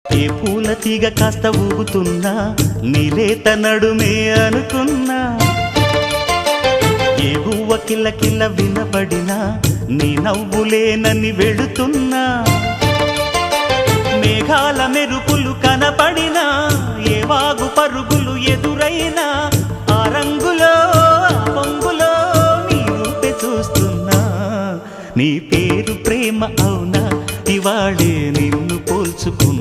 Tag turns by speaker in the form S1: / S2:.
S1: ఏ పూల తీగ కాస్త ఊగుతున్నా నీలేత నడుమే అనుకున్నా, ఏ గువ్వ కిల్ల కిల్ల వినబడినా నీ నవ్వులేనని వెళుతున్నా, మేఘాల మెరుపులు కనపడినా ఏ వాగు పరుగులు ఎదురైనా ఆ రంగులో ఆ పొంగులో నీ రూపే చూస్తున్నా. నీ పేరు ప్రేమ అవునా, ఇవాళే నిన్ను పోల్చుకున్నా.